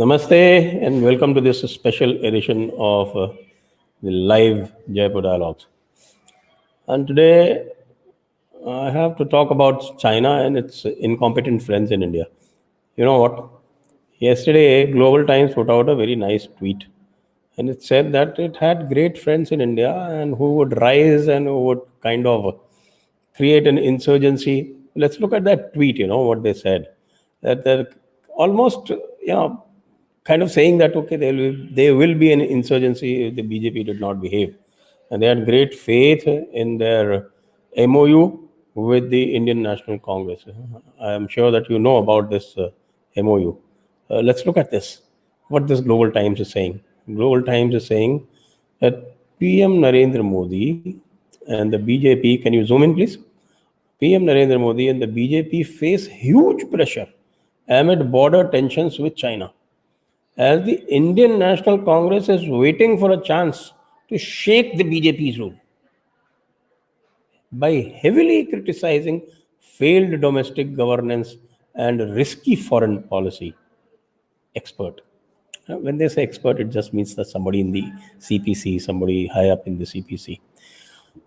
Namaste and welcome to this special edition of the live Jaipur Dialogues. And today I have to talk about China and its incompetent friends in India. You know what? Yesterday, Global Times put out a very nice tweet, and it said that it had great friends in India and who would rise and who would kind of create an insurgency. Let's look at that tweet, what they said. That they're almost, kind of saying that, okay, there will be an insurgency if the BJP did not behave. And they had great faith in their MOU with the Indian National Congress. I am sure that you know about this MOU. Let's look at this. What this Global Times is saying. Global Times is saying that PM Narendra Modi and the BJP, can you zoom in please? PM Narendra Modi and the BJP face huge pressure amid border tensions with China, as the Indian National Congress is waiting for a chance to shake the BJP's rule by heavily criticizing failed domestic governance and risky foreign policy. Expert. When they say expert, it just means that somebody in the CPC, somebody high up in the CPC.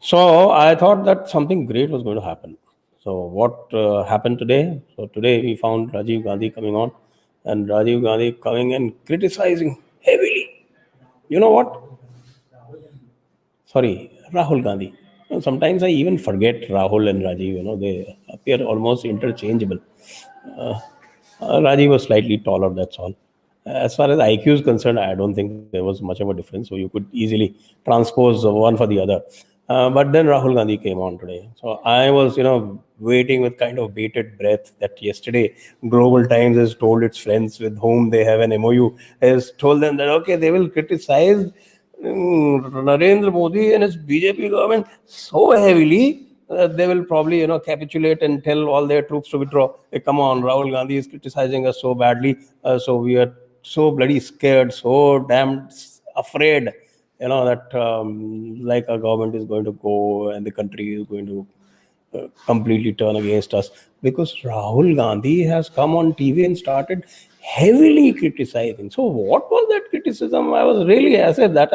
So I thought that something great was going to happen. So what happened today? So today we found Rajiv Gandhi coming on, and Rajiv Gandhi coming and criticizing heavily. You know what? Sorry, Rahul Gandhi. Sometimes I even forget Rahul and Rajiv. They appear almost interchangeable. Rajiv was slightly taller, that's all. As far as IQ is concerned, I don't think there was much of a difference. So you could easily transpose one for the other. But then Rahul Gandhi came on today. So I was, waiting with kind of bated breath that yesterday Global Times has told its friends with whom they have an MOU, has told them that, okay, they will criticize Narendra Modi and his BJP government so heavily that they will probably, capitulate and tell all their troops to withdraw. Hey, come on, Rahul Gandhi is criticizing us so badly. So we are so bloody scared, so damn afraid, that like our government is going to go and the country is going to completely turn against us, because Rahul Gandhi has come on TV and started heavily criticizing. So what was that criticism? I said that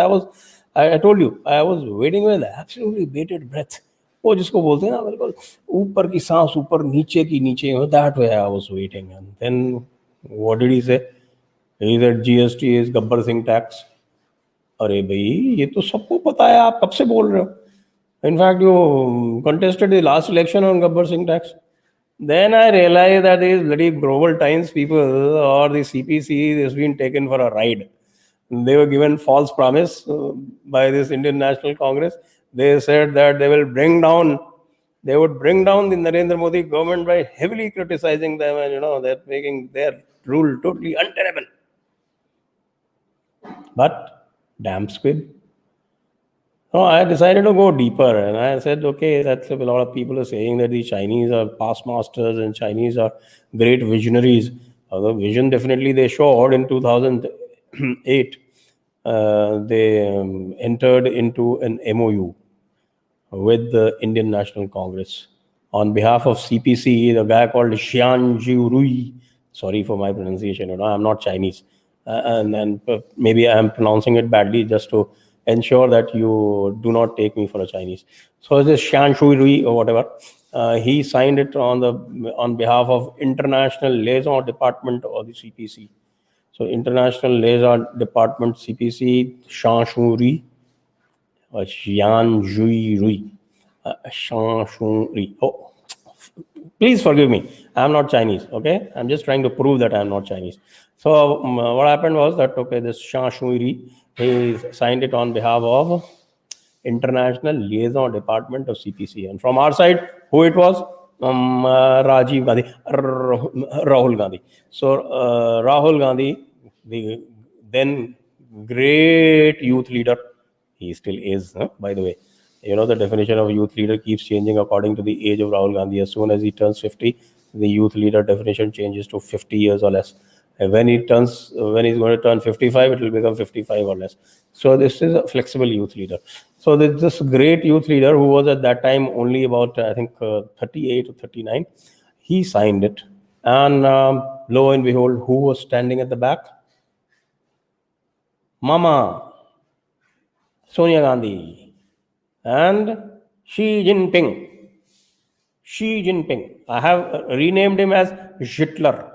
I told you, I was waiting with absolutely bated breath. वो जिसको बोलते हैं ना, बिल्कुल ऊपर की सांस ऊपर नीचे की नीचे, that way I was waiting. And then what did he say? He said GST is Gabbar Singh tax. अरे भाई, ये तो सबको पता है, आप कब से बोल रहे हो? In fact, you contested the last election on Gabbar Singh tax. Then I realized that these bloody Global Times people or the CPC has been taken for a ride. They were given false promise by this Indian National Congress. They said that they would bring down the Narendra Modi government by heavily criticizing them, and they're making their rule totally untenable. But damn squib. No, I decided to go deeper, and I said, okay, that's a lot of people are saying that the Chinese are past masters and Chinese are great visionaries. The vision definitely they showed in 2008. They entered into an MOU with the Indian National Congress on behalf of CPC, the guy called Xianzhu Rui. Sorry for my pronunciation. I'm not Chinese, and maybe I'm pronouncing it badly just to ensure that you do not take me for a Chinese. So this Xianzhu Rui or whatever, he signed it on behalf of International Liaison Department or the CPC. So International Liaison Department CPC, Xianzhu Rui, or Xianzhu Rui, Xianzhu Rui. Oh, please forgive me. I'm not Chinese. Okay, I'm just trying to prove that I'm not Chinese. So what happened was that, okay, this Xianzhu Rui, he signed it on behalf of International Liaison Department of CPC. And from our side, who it was? Rajiv Gandhi, Rahul Gandhi. So Rahul Gandhi, the then great youth leader, he still is, by the way. The definition of youth leader keeps changing according to the age of Rahul Gandhi. As soon as he turns 50, the youth leader definition changes to 50 years or less. And when he's going to turn 55, it will become 55 or less. So this is a flexible youth leader. So this great youth leader, who was at that time only about, I think, 38 or 39, he signed it. And lo and behold, who was standing at the back? Mama Sonia Gandhi and Xi Jinping. Xi Jinping. I have renamed him as Hitler.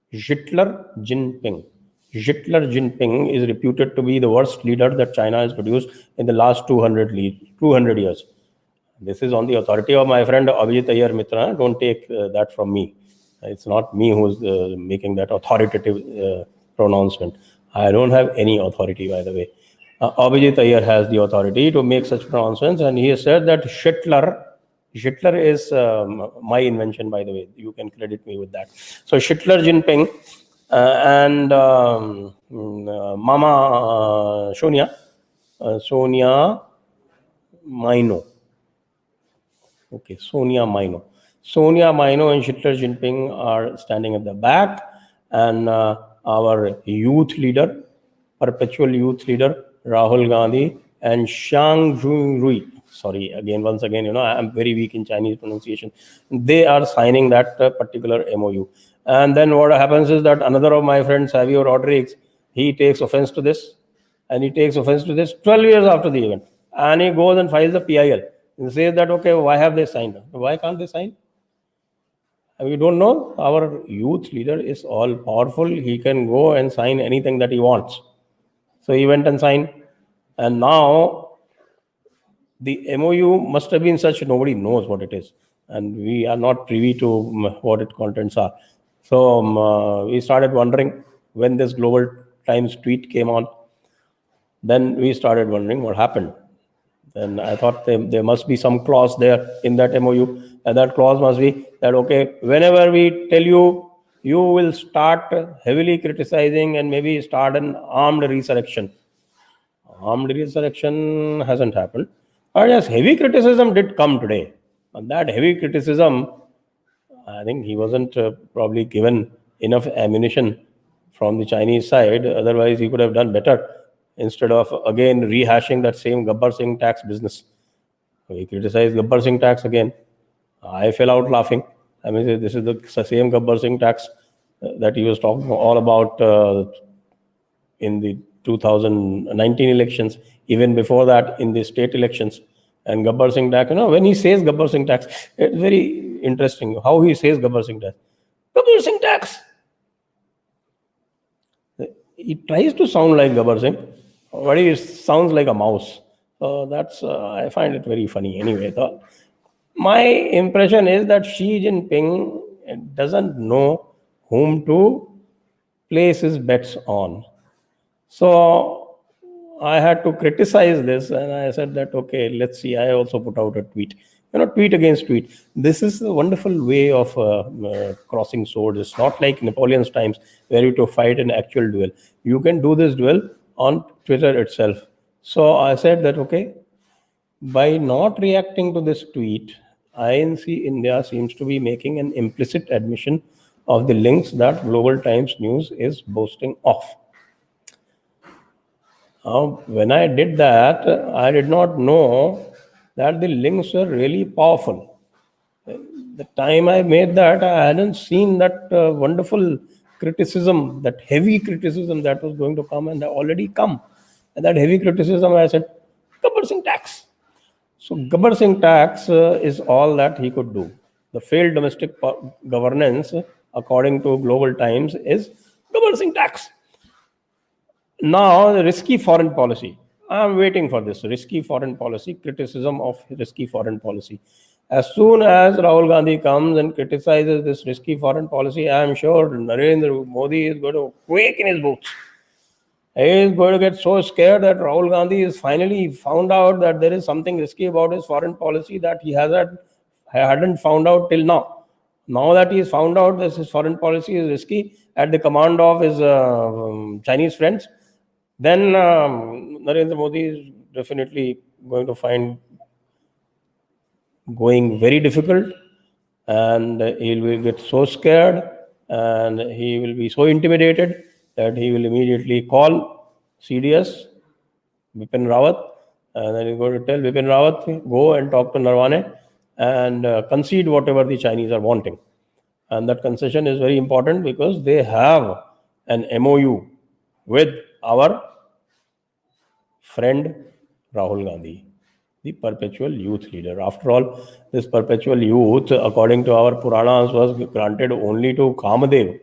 Hitler Jinping. Hitler Jinping is reputed to be the worst leader that China has produced in the last 200 years. This is on the authority of my friend Abhijit Iyer Mitra. Don't take that from me. It's not me who's making that authoritative pronouncement. I don't have any authority, by the way. Abhijit Iyer has the authority to make such pronouncements, and he has said that Hitler is my invention, by the way. You can credit me with that. So Hitler Jinping and Mama Sonia Maino. Okay, Sonia Maino. Sonia Maino and Hitler Jinping are standing at the back, and our youth leader, perpetual youth leader, Rahul Gandhi, and Xiang Junrui. Sorry, once again, I'm very weak in Chinese pronunciation. They are signing that particular MOU. And then what happens is that another of my friends, Xavier Rodriguez, he takes offense to this, and he takes offense to this 12 years after the event. And he goes and files the PIL and says that, okay, why have they signed? Why can't they sign? And we don't know. Our youth leader is all powerful. He can go and sign anything that he wants. So he went and signed. And now the MOU must have been such nobody knows what it is. And we are not privy to what its contents are. So we started wondering when this Global Times tweet came on. Then we started wondering what happened. Then I thought there must be some clause there in that MOU. And that clause must be that, okay, whenever we tell you, you will start heavily criticizing and maybe start an armed resurrection. Armed resurrection hasn't happened. But yes, heavy criticism did come today. And that heavy criticism, I think he wasn't probably given enough ammunition from the Chinese side. Otherwise, he could have done better instead of again rehashing that same Gabbar Singh tax business. So he criticized Gabbar Singh tax again. I fell out laughing. I mean, this is the same Gabbar Singh tax that he was talking all about in the 2019 elections, even before that in the state elections. And Gabbar Singh tax, when he says Gabbar Singh tax, it's very interesting how he says Gabbar Singh tax. Gabbar Singh tax. He tries to sound like Gabbar Singh, but he sounds like a mouse. So that's, I find it very funny anyway. My impression is that Xi Jinping doesn't know whom to place his bets on. So I had to criticize this, and I said that, okay, let's see. I also put out a tweet. Tweet against tweet. This is a wonderful way of crossing swords. It's not like Napoleon's times where you have to fight an actual duel. You can do this duel on Twitter itself. So I said that, okay, by not reacting to this tweet, INC India seems to be making an implicit admission of the links that Global Times News is boasting of. When I did that, I did not know that the links were really powerful. The time I made that, I hadn't seen that wonderful criticism, that heavy criticism that was going to come, and that already come. And that heavy criticism, I said, Gabbar Singh tax. So Gabbar Singh tax is all that he could do. The failed domestic governance, according to Global Times, is Gabbar Singh tax. Now, the risky foreign policy. I'm waiting for this risky foreign policy, criticism of risky foreign policy. As soon as Rahul Gandhi comes and criticizes this risky foreign policy, I'm sure Narendra Modi is going to quake in his boots. He is going to get so scared that Rahul Gandhi is finally found out that there is something risky about his foreign policy that he hadn't found out till now. Now that he has found out that his foreign policy is risky at the command of his Chinese friends, then Narendra Modi is definitely going to find going very difficult, and he will get so scared and he will be so intimidated that he will immediately call CDS, Bipin Rawat, and then he's going to tell Bipin Rawat, go and talk to Narwane and concede whatever the Chinese are wanting. And that concession is very important because they have an MOU with our friend Rahul Gandhi, the perpetual youth leader. After all, this perpetual youth, according to our Puranas, was granted only to Kamadev.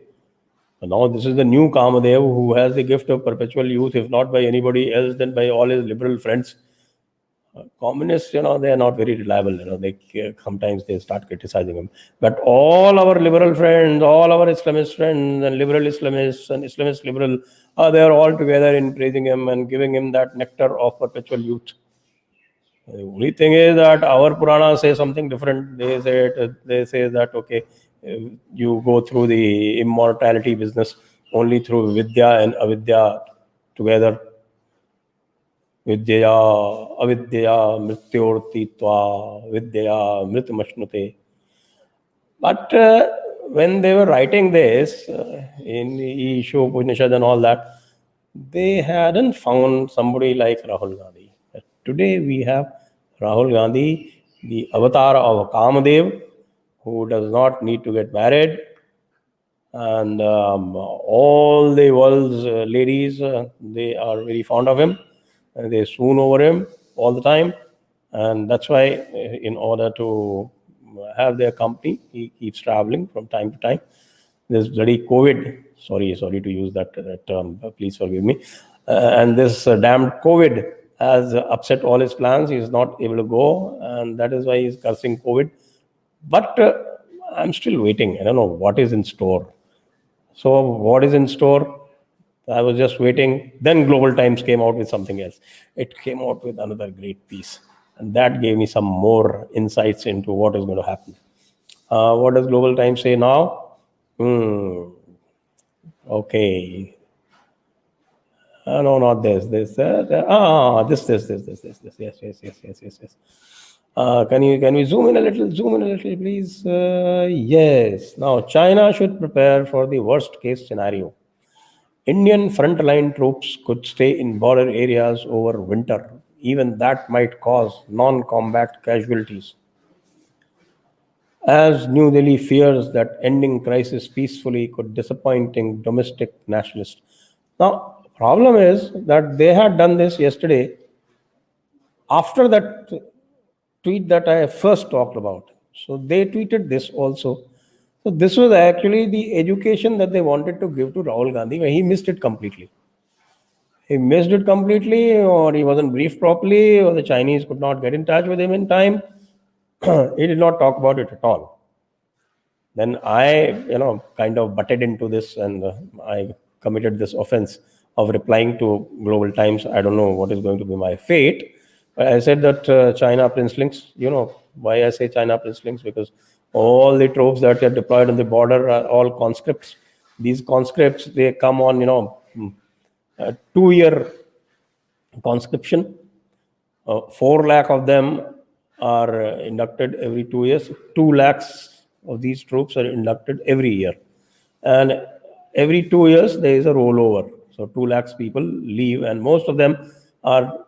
Now, this is the new Kamadev who has the gift of perpetual youth, if not by anybody else, then by all his liberal friends. Communists, they are not very reliable. They sometimes they start criticizing him. But all our liberal friends, all our Islamist friends, and liberal Islamists and Islamist liberal, they are all together in praising him and giving him that nectar of perpetual youth. The only thing is that our Purana say something different. They say that okay, you go through the immortality business only through Vidya and Avidya together. Vidyaya avidyaya mrityortitva vidyaya mritmashnute. But when they were writing this in Isho Upanishad and all that, they hadn't found somebody like Rahul Gandhi. Today we have Rahul Gandhi, the avatar of Kamadev, who does not need to get married, and all the world's ladies, they are very fond of him, and they swoon over him all the time, and that's why in order to have their company, he keeps traveling from time to time. This bloody COVID, sorry to use that term, please forgive me, and this damned COVID has upset all his plans. He is not able to go, and that is why he's cursing COVID. But I'm still waiting. I don't know what is in store. So, what is in store? I was just waiting. Then Global Times came out with something else. It came out with another great piece. And that gave me some more insights into what is going to happen. What does Global Times say now? Okay. No, not this. This. This. Yes. Can we zoom in a little? Zoom in a little, please. Yes. Now, China should prepare for the worst case scenario. Indian frontline troops could stay in border areas over winter. Even that might cause non-combat casualties. As New Delhi fears that ending crisis peacefully could disappointing domestic nationalists. Now, problem is that they had done this yesterday after that tweet that I first talked about. So they tweeted this also. So this was actually the education that they wanted to give to Rahul Gandhi, where he missed it completely. He missed it completely, or he wasn't briefed properly, or the Chinese could not get in touch with him in time. He did not talk about it at all. Then I, kind of butted into this, and I committed this offense of replying to Global Times. I don't know what is going to be my fate. But I said that China Princelings, why I say China Princelings, because all the troops that are deployed on the border are all conscripts. These conscripts, they come on, 2-year conscription. 4 lakh of them are inducted every 2 years. 2 lakhs of these troops are inducted every year. And every 2 years, there is a rollover. So 2 lakhs people leave, and most of them are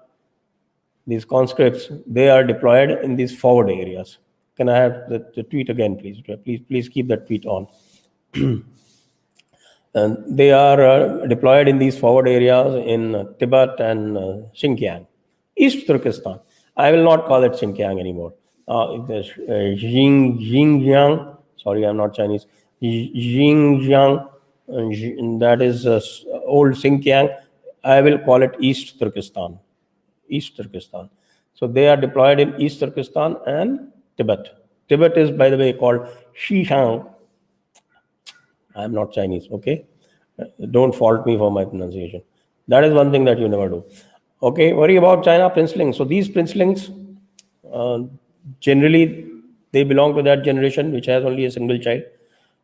these conscripts. They are deployed in these forward areas. Can I have the tweet again, please? Please keep that tweet on. And they are deployed in these forward areas in Tibet and Xinjiang, East Turkestan. I will not call it Xinjiang anymore. Xinjiang. Sorry, I'm not Chinese. Xinjiang. That is old Xinjiang. I will call it East Turkestan. East Turkestan. So they are deployed in East Turkestan and Tibet. Tibet is, by the way, called Xinjiang. I'm not Chinese, okay? Don't fault me for my pronunciation. That is one thing that you never do. Okay, worry about China princelings. So these princelings, generally, they belong to that generation which has only a single child.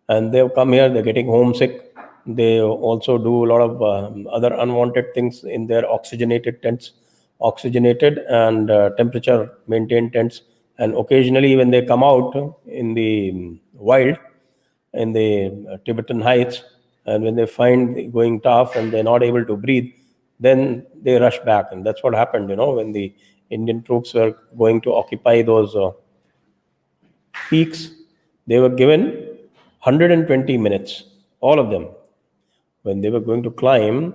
And they've come here, they're getting homesick. They also do a lot of other unwanted things in their oxygenated tents, oxygenated and temperature maintained tents. And occasionally, when they come out in the wild, in the Tibetan heights, and when they find going tough and they're not able to breathe, then they rush back. And that's what happened, when the Indian troops were going to occupy those peaks. They were given 120 minutes, all of them. When they were going to climb,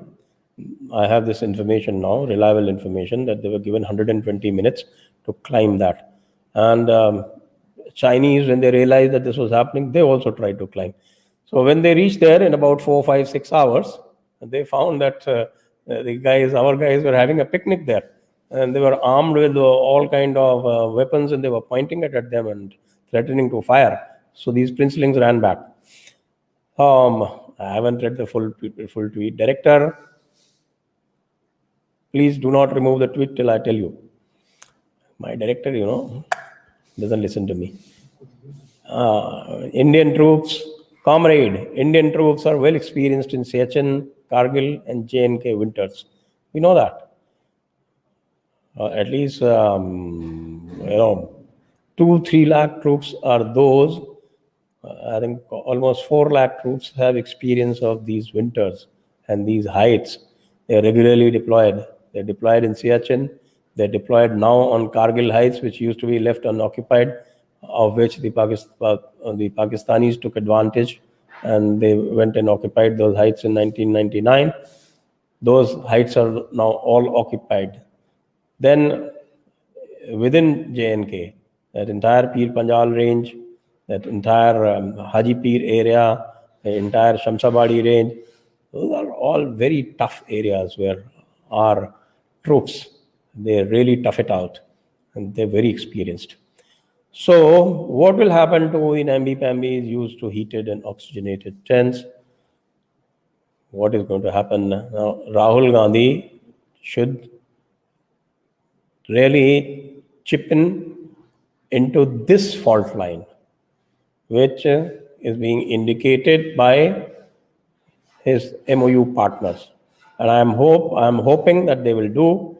I have this information now, reliable information, that they were given 120 minutes to climb that. And Chinese, when they realized that this was happening, they also tried to climb. So when they reached there in about 4, 5, 6 hours, they found that our guys were having a picnic there, and they were armed with all kind of weapons, and they were pointing it at them and threatening to fire. So these princelings ran back. I haven't read the full tweet. Director, please do not remove the tweet till I tell you. My director, doesn't listen to me. Indian troops, comrade, Indian troops are well experienced in Siachen, Kargil, and J&K winters. We know that. At least, 2-3 lakh troops are those. I think almost 4 lakh troops have experience of these winters and these heights. They are regularly deployed. They're deployed in Siachen. They're deployed now on Kargil heights, which used to be left unoccupied, of which the Pakistanis took advantage, and they went and occupied those heights in 1999. Those heights are now all occupied. Then within J&K, that entire Pir Panjal range, that entire Haji Pir area, the entire Shamsabadi range, those are all very tough areas where our troops, they really tough it out, and they're very experienced. So what will happen to the namby-pambys used to heated and oxygenated tents? What is going to happen now? Rahul Gandhi should really chip into this fault line, which is being indicated by his MOU partners. And I'm hoping that they will do.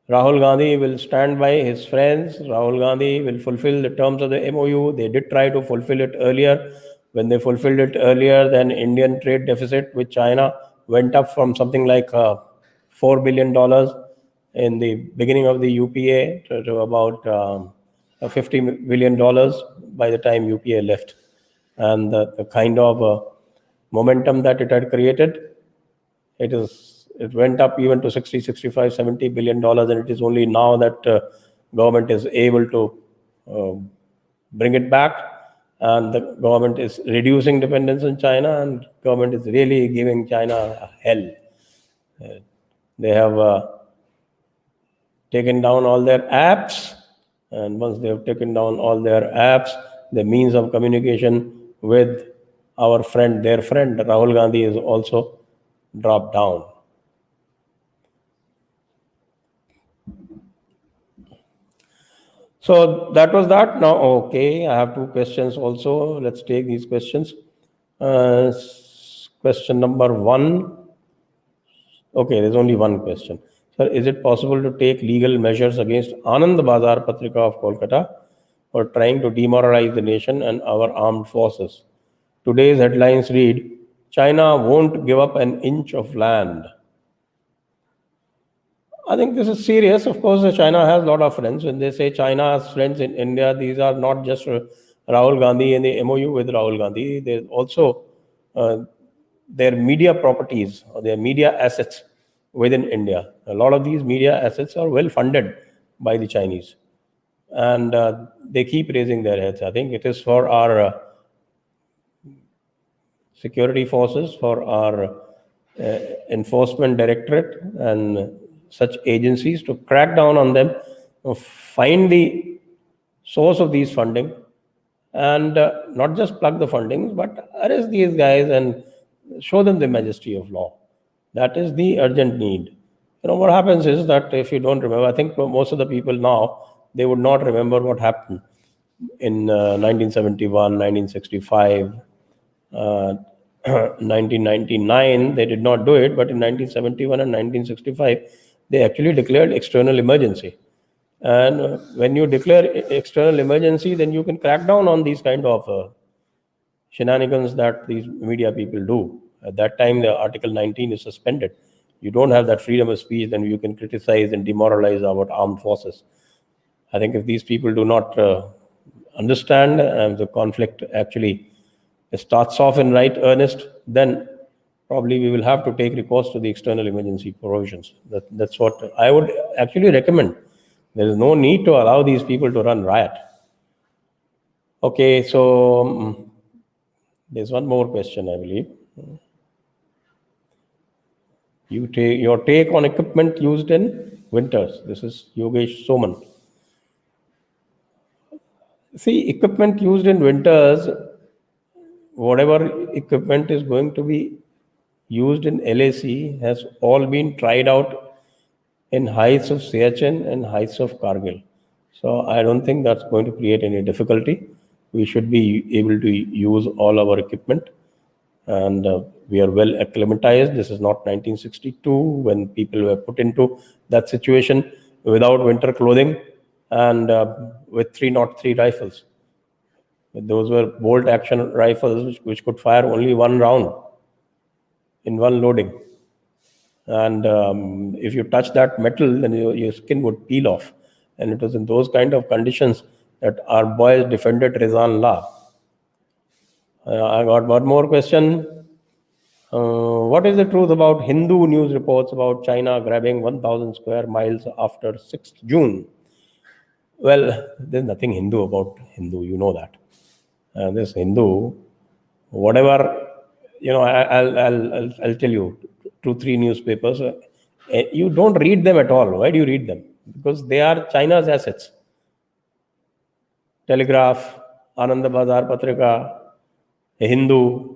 Rahul Gandhi will stand by his friends. Rahul Gandhi will fulfill the terms of the MOU. They did try to fulfill it earlier. When they fulfilled it earlier, then Indian trade deficit with China went up from something like $4 billion in the beginning of the UPA to about $50 billion by the time UPA left. And the kind of momentum that it had created, it went up even to 60, 65, $70 billion, and it is only now that government is able to bring it back, and the government is reducing dependence on China, and government is really giving China hell. They have taken down all their apps, and once they have taken down all their apps, the means of communication with their friend Rahul Gandhi is also dropped down. So that was that. Now, okay, I have 2 questions also. Let's take these questions. Question number 1. Okay, there's only one question. Sir, is it possible to take legal measures against Anand Bazar Patrika of Kolkata for trying to demoralize the nation and our armed forces? Today's headlines read, China won't give up an inch of land. I think this is serious. Of course, China has a lot of friends. When they say China has friends in India, these are not just Rahul Gandhi and the MOU with Rahul Gandhi. There's also their media properties or their media assets within India. A lot of these media assets are well funded by the Chinese, and they keep raising their heads. I think it is for our security forces, for our enforcement directorate and such agencies to crack down on them, find the source of these funding, and not just plug the fundings, but arrest these guys and show them the majesty of law. That is the urgent need. What happens is that if you don't remember, I think most of the people now, they would not remember what happened in 1971, 1965, 1999. They did not do it, but in 1971 and 1965, they actually declared external emergency. And when you declare external emergency, then you can crack down on these kind of shenanigans that these media people do. At that time, the Article 19 is suspended. You don't have that freedom of speech, then you can criticize and demoralize our armed forces. I think if these people do not understand the conflict actually starts off in right earnest, then probably we will have to take recourse to the external emergency provisions. That's what I would actually recommend. There is no need to allow these people to run riot. Okay, so there's one more question, I believe. Your take on equipment used in winters. This is Yogesh Soman. See, equipment used in winters, whatever equipment is going to be used in LAC has all been tried out in heights of Siachen and heights of Kargil. So I don't think that's going to create any difficulty. We should be able to use all our equipment, and we are well acclimatized. This is not 1962 when people were put into that situation without winter clothing and with 303 rifles. Those were bolt action rifles which could fire only one round in one loading. And if you touch that metal, then your skin would peel off. And it was in those kind of conditions that our boys defended Rizan La. I got one more question. What is the truth about Hindu news reports about China grabbing 1,000 square miles after 6th June? Well, there's nothing Hindu about Hindu, you know that. This Hindu, whatever, I'll tell you, 2, 3 newspapers. You don't read them at all. Why do you read them? Because they are China's assets. Telegraph, Ananda Bazar Patrika, Hindu,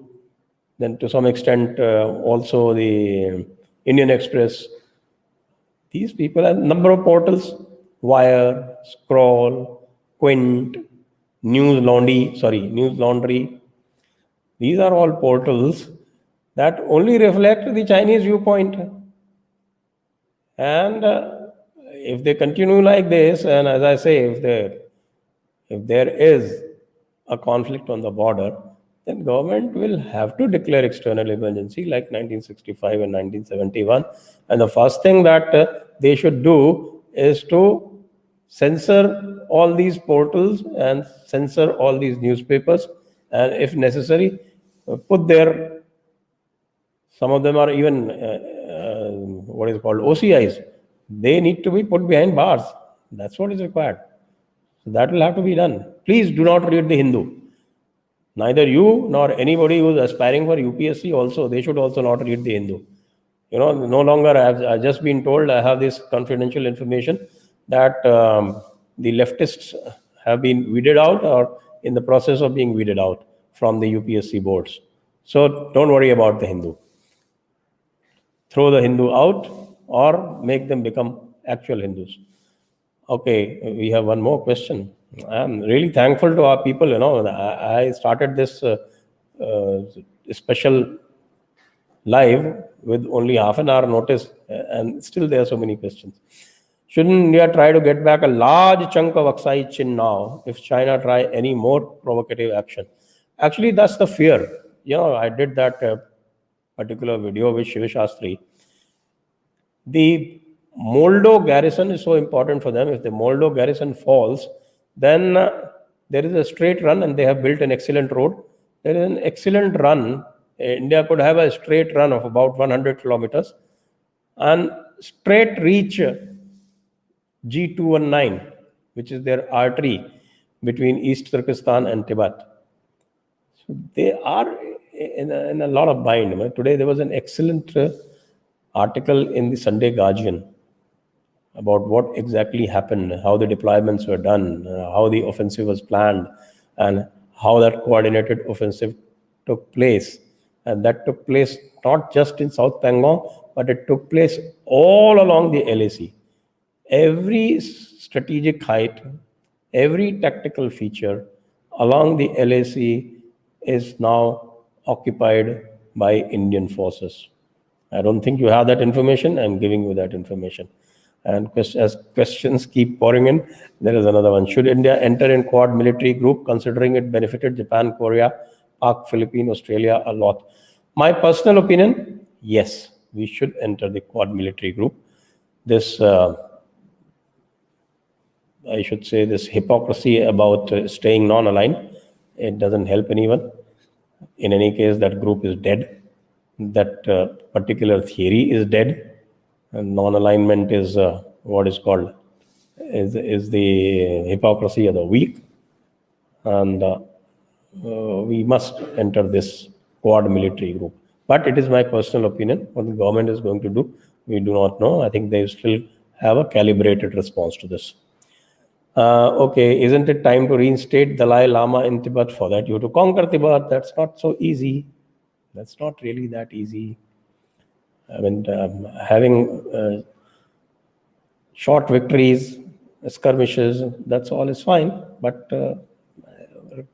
then to some extent also the Indian Express. These people have a number of portals: Wire, Scroll, Quint, News Laundry. These are all portals that only reflect the Chinese viewpoint. And if they continue like this, and as I say, if there is a conflict on the border, then government will have to declare external emergency like 1965 and 1971. And the first thing that they should do is to censor all these portals and censor all these newspapers, and if necessary, put their, some of them are even what is called OCIs. They need to be put behind bars. That's what is required. So that will have to be done. Please do not read the Hindu. Neither you nor anybody who is aspiring for UPSC also, they should also not read the Hindu. No longer I've just been told, I have this confidential information that the leftists have been weeded out or in the process of being weeded out from the UPSC boards. So don't worry about the Hindu. Throw the Hindu out or make them become actual Hindus. Okay, we have one more question. I'm really thankful to our people. I started this special live with only half an hour notice, and still there are so many questions. Shouldn't India try to get back a large chunk of Aksai Chin now if China try any more provocative action? Actually, that's the fear. I did that particular video with Shiv Shastri. The Moldo garrison is so important for them. If the Moldo garrison falls, then there is a straight run, and they have built an excellent road. There is an excellent run. India could have a straight run of about 100 kilometers and straight reach G219, which is their artery between East Turkestan and Tibet. So they are in a lot of bind. Today there was an excellent article in the Sunday Guardian about what exactly happened, how the deployments were done, how the offensive was planned, and how that coordinated offensive took place. And that took place not just in South Pangong, but it took place all along the LAC. Every strategic height, every tactical feature along the LAC is now occupied by Indian forces. I don't think you have that information. I'm giving you that information. And as questions keep pouring in, there is another one. Should India enter in Quad military group, considering it benefited Japan, Korea, Pak, Philippines, Australia a lot? My personal opinion, yes, we should enter the Quad military group. This, I should say, this hypocrisy about staying non-aligned, it doesn't help anyone. In any case, that group is dead. that particular theory is dead, and non-alignment is what is called is the hypocrisy of the weak, and we must enter this quad military group. But it is my personal opinion. What the government is going to do, we do not know. I think they still have a calibrated response to this. Okay, isn't it time to reinstate Dalai Lama in Tibet? For that, you have to conquer Tibet. That's not so easy. That's not really that easy. I mean, having short victories, skirmishes, that's all is fine. But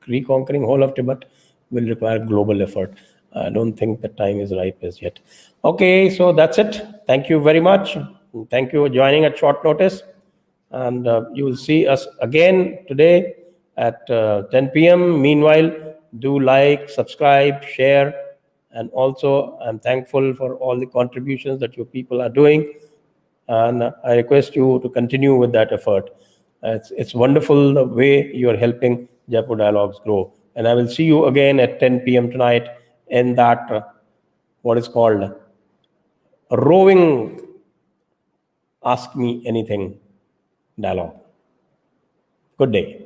reconquering whole of Tibet will require global effort. I don't think the time is ripe as yet. Okay, so that's it. Thank you very much. Thank you for joining at short notice. And you will see us again today at 10 p.m. Meanwhile, do like, subscribe, share, and also I'm thankful for all the contributions that your people are doing, and I request you to continue with that effort. It's wonderful the way you're helping Jaipur Dialogues grow. And I will see you again at 10 p.m. tonight in that what is called roving Ask Me Anything dialogue. Good day.